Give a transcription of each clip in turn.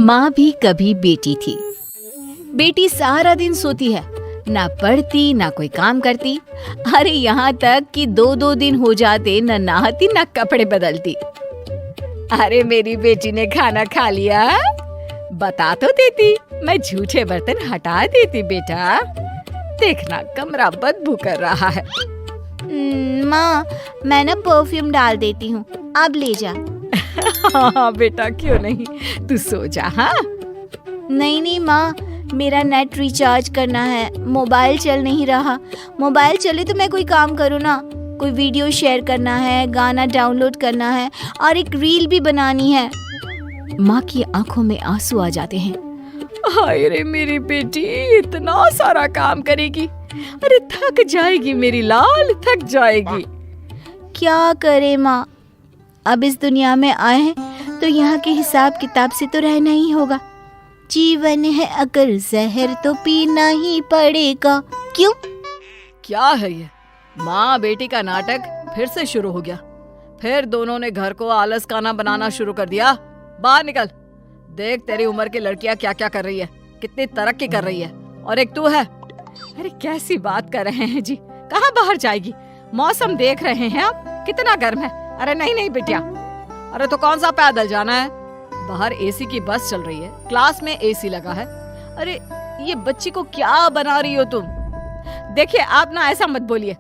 माँ भी कभी बेटी थी। बेटी सारा दिन सोती है, ना पढ़ती ना कोई काम करती। अरे यहाँ तक कि 2-2 दिन हो जाते न नहाती ना कपड़े बदलती। अरे मेरी बेटी ने खाना खा लिया? बता तो देती, मैं झूठे बर्तन हटा देती। बेटा देखना कमरा बदबू कर रहा है। माँ मैं ना परफ्यूम डाल देती हूँ, अब ले जा। हाँ बेटा क्यों नहीं, तू सो जा। हाँ नहीं माँ, मेरा नेट रिचार्ज करना है, मोबाइल चल नहीं रहा। मोबाइल चले तो मैं कोई काम करूँ ना, कोई वीडियो शेयर करना है, गाना डाउनलोड करना है और एक रील भी बनानी है। माँ की आंखों में आंसू आ जाते हैं। हाय रे मेरी बेटी इतना सारा काम करेगी, अरे थक जाएगी मेरी लाल, थक जाएगी। क्या करे माँ, अब इस दुनिया में आए हैं तो यहाँ के हिसाब किताब से तो रहना ही होगा। जीवन है अगर जहर तो पीना ही पड़ेगा। क्यों? क्या है ये, माँ बेटी का नाटक फिर से शुरू हो गया। फिर दोनों ने घर को आलस खाना बनाना शुरू कर दिया। बाहर निकल, देख तेरी उम्र की लड़कियां क्या क्या कर रही है, कितनी तरक्की कर रही है, और एक तू है। अरे कैसी बात कर रहे हैं जी, कहाँ बाहर जाएगी? मौसम देख रहे हैं आप, कितना गर्म है। अरे नहीं नहीं बिटिया, अरे तो कौन सा पैदल जाना है, बाहर एसी की बस चल रही है, क्लास में एसी लगा है। अरे ये बच्ची को क्या बना रही हो तुम? देखिए आप ना ऐसा मत बोलिए,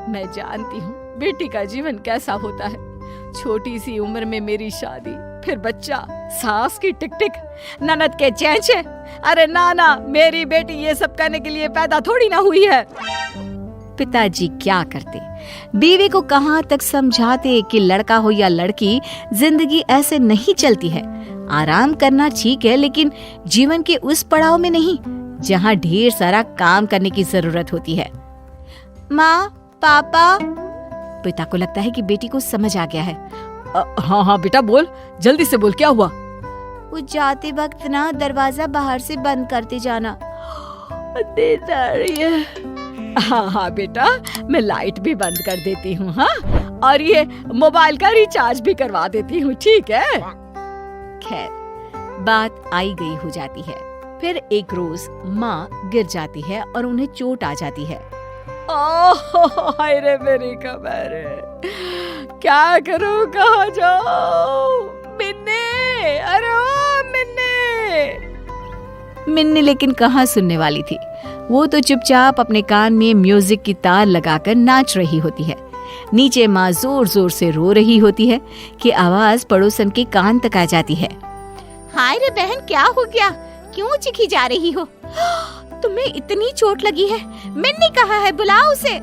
मैं जानती हूँ बेटी का जीवन कैसा होता है। छोटी सी उम्र में मेरी शादी, फिर बच्चा, सास की टिक टिक, ननद के चेंचे। अरे ना, मेरी बेटी ये सब करने के लिए पैदा थोड़ी ना हुई है। पिताजी क्या करते, बीवी को कहाँ तक समझाते कि लड़का हो या लड़की, जिंदगी ऐसे नहीं चलती है। आराम करना ठीक है, लेकिन जीवन के उस पड़ाव में नहीं जहाँ ढेर सारा काम करने की जरूरत होती है। माँ, पापा। पिता को लगता है कि बेटी को समझ आ गया है। हाँ बेटा बोल, जल्दी से बोल, क्या हुआ? वो जाते वक्त ना दरवाजा बाहर से बंद करते जाना। हाँ बेटा, मैं लाइट भी बंद कर देती हूँ। हाँ, और ये मोबाइल का रिचार्ज भी करवा देती हूँ, ठीक है? खैर बात आई गई हो जाती है। फिर एक रोज माँ गिर जाती है और उन्हें चोट आ जाती है। ओह हाय रे मेरी कमर, क्या करूँ, कहाँ जाऊँ? मिन्नी, अरे ओ मिन्नी लेकिन कहाँ सुनने वाली थी। वो तो चुपचाप अपने कान में म्यूजिक की तार लगाकर नाच रही होती है। नीचे माँ जोर जोर से रो रही होती है कि आवाज पड़ोसन के कान तक आ जाती है। हाय रे बहन, क्या हो गया, क्यों चिखी जा रही हो? तुम्हें इतनी चोट लगी है, मिन्नी कहाँ है, बुलाओ उसे।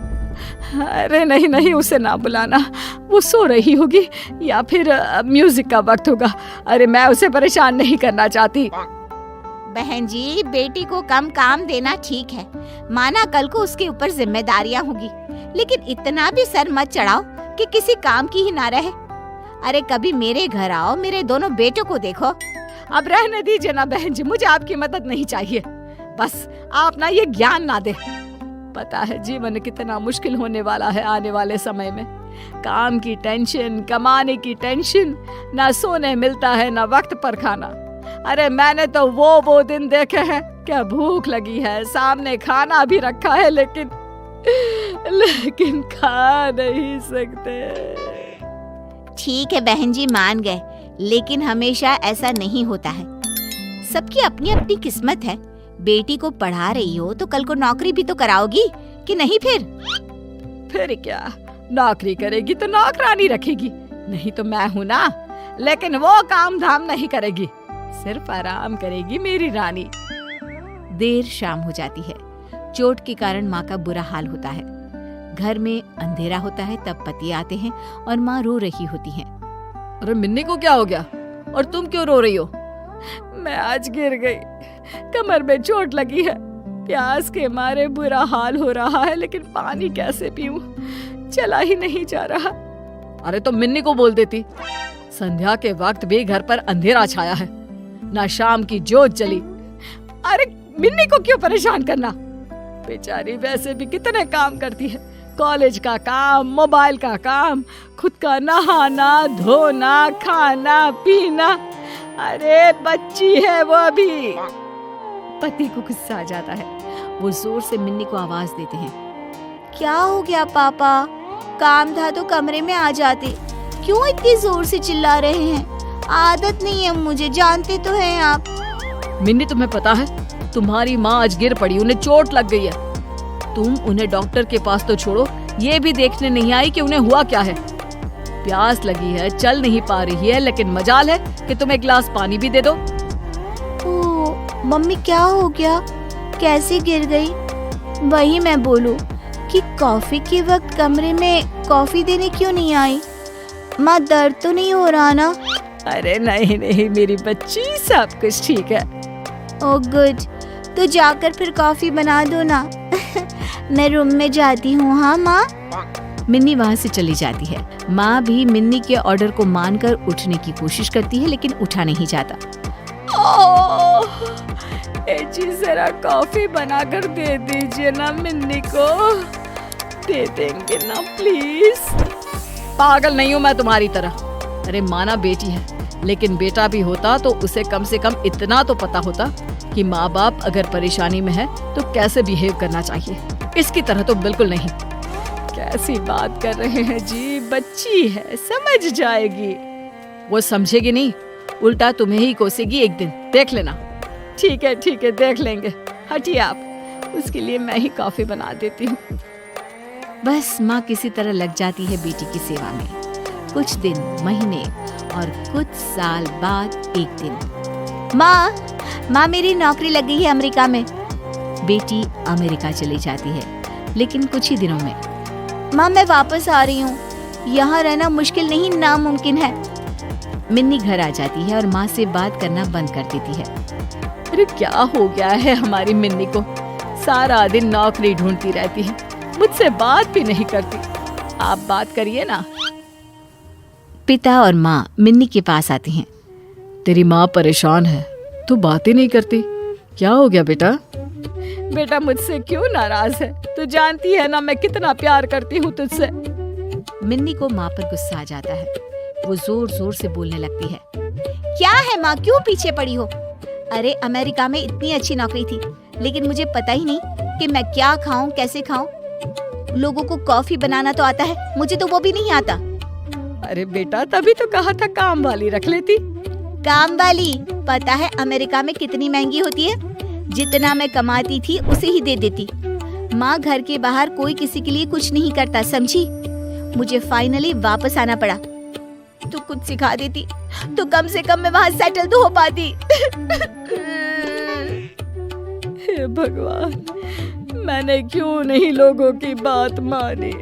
अरे नहीं, उसे ना बुलाना, वो सो रही होगी या फिर म्यूजिक का वक्त होगा। अरे मैं उसे परेशान नहीं करना चाहती। बहन जी, बेटी को कम काम देना ठीक है, माना कल को उसके ऊपर जिम्मेदारियां होगी, लेकिन इतना भी सर मत चढ़ाओ कि किसी काम की ही ना रहे। अरे कभी मेरे घर आओ, मेरे दोनों बेटों को देखो। अब रहने दीजिए ना बहन जी, मुझे आपकी मदद नहीं चाहिए। बस आप ना ये ज्ञान ना दे। पता है जीवन कितना मुश्किल होने वाला है आने वाले समय में। काम की टेंशन, कमाने की टेंशन, ना सोने मिलता है ना वक्त पर खाना। अरे मैंने तो वो दिन देखे हैं, क्या भूख लगी है, सामने खाना भी रखा है, लेकिन खा नहीं सकते। ठीक है बहन जी, मान गए, लेकिन हमेशा ऐसा नहीं होता है। सबकी अपनी अपनी किस्मत है। बेटी को पढ़ा रही हो तो कल को नौकरी भी तो कराओगी कि नहीं? फिर क्या, नौकरी करेगी तो नौकरानी रखेगी, नहीं तो मैं हूँ ना। लेकिन वो काम धाम नहीं करेगी, सिर्फ आराम करेगी मेरी रानी। देर शाम हो जाती है। चोट के कारण माँ का बुरा हाल होता है। घर में अंधेरा होता है, तब पति आते हैं और माँ रो रही होती है। अरे मिन्नी को क्या हो गया, और तुम क्यों रो रही हो? मैं आज गिर गई, कमर में चोट लगी है, प्यास के मारे बुरा हाल हो रहा है, लेकिन पानी कैसे पीऊं, चला ही नहीं जा रहा। अरे तो मिन्नी को बोल देती। संध्या के वक्त भी घर पर अंधेरा छाया है, ना शाम की जोत जली। अरे मिन्नी को क्यों परेशान करना, बेचारी वैसे भी कितने काम करती है, कॉलेज का काम, मोबाइल का काम, खुद का नहाना धोना, खाना पीना। अरे बच्ची है वो अभी। पति को गुस्सा आ जाता है। वो जोर से मिन्नी को आवाज देते हैं। क्या हो गया पापा? काम था तो कमरे में आ जाते, क्यों इतनी जोर से चिल्ला रहे हैं? आदत नहीं है मुझे, जानते तो हैं आप। मिन्नी तुम्हें पता है, तुम्हारी माँ आज गिर पड़ी, उन्हें चोट लग गई है। तुम उन्हें डॉक्टर के पास तो छोड़ो, ये भी देखने नहीं आई कि उन्हें हुआ क्या है। प्यास लगी है, चल नहीं पा रही है, लेकिन मजाल है कि तुम एक गिलास पानी भी दे दो। ओ, मम्मी क्या हो गया? कैसे गिर गई? वही मैं बोलूं कि कॉफी के वक्त कमरे में कॉफी देने क्यों नहीं आई? माँ दर्द तो नहीं हो रहा ना? अरे नहीं नहीं मेरी बच्ची, सब कुछ ठीक है। ओह गुड, तो जाकर फिर कॉफी बना दो ना। मैं रूम में जाती हूँ। हाँ माँ। मिन्नी वहाँ से चली जाती है। माँ भी मिन्नी के ऑर्डर को मानकर उठने की कोशिश करती है, लेकिन उठा नहीं जाता। जी जरा कॉफी बनाकर दे दीजिए ना मिन्नी को। दे देंगे ना प्लीज। पागल नहीं हूँ मैं तुम्हारी तरह। अरे माना बेटी है, लेकिन बेटा भी होता तो उसे कम से कम इतना तो पता होता कि माँ बाप अगर परेशानी में है तो कैसे बिहेव करना चाहिए। इसकी तरह तो बिल्कुल नहीं। कैसी बात कर रहे हैं जी, बच्ची है, समझ जाएगी। वो समझेगी नहीं, उल्टा तुम्हें ही कोसेगी एक दिन, देख लेना। ठीक है देख लेंगे। हटिए आप, उसके लिए मैं ही कॉफी बना देती हूँ। बस माँ किसी तरह लग जाती है बेटी की सेवा में। कुछ दिन, महीने और कुछ साल बाद एक दिन, माँ मेरी नौकरी लग गई है अमेरिका में। बेटी अमेरिका चली जाती है, लेकिन कुछ ही दिनों में। माँ मैं वापस आ रही हूँ, यहाँ रहना मुश्किल नहीं नामुमकिन है। मिन्नी घर आ जाती है और माँ से बात करना बंद कर देती है। अरे क्या हो गया है हमारी मिन्नी को? सारा दिन नौकरी ढूंढती रहती है, मुझसे बात भी नहीं करती। आप बात करिए ना। पिता और माँ मिन्नी के पास आती हैं। तेरी माँ परेशान है, तू बातें नहीं करती, क्या हो गया बेटा? बेटा मुझसे क्यों नाराज है? तू जानती है ना मैं कितना प्यार करती हूँ तुझसे। मिन्नी को माँ पर गुस्सा आ जाता है। वो जोर जोर से बोलने लगती है। क्या है माँ, क्यों पीछे पड़ी हो? अरे अमेरिका में इतनी अच्छी नौकरी थी, लेकिन मुझे पता ही नहीं कि मैं क्या खाऊं, कैसे खाऊं। लोगों को कॉफी बनाना तो आता है, मुझे तो वो भी नहीं आता। अरे बेटा तभी तो कहा था काम वाली रख लेती। काम वाली? पता है अमेरिका में कितनी महंगी होती है? जितना मैं कमाती थी उसे ही दे देती। माँ घर के बाहर कोई किसी के लिए कुछ नहीं करता, समझी? मुझे फाइनली वापस आना पड़ा। तू कुछ सिखा देती तो कम से कम मैं वहाँ सेटल तो हो पाती। हे भगवान, मैंने क्यों नहीं लोगों की बात मानी।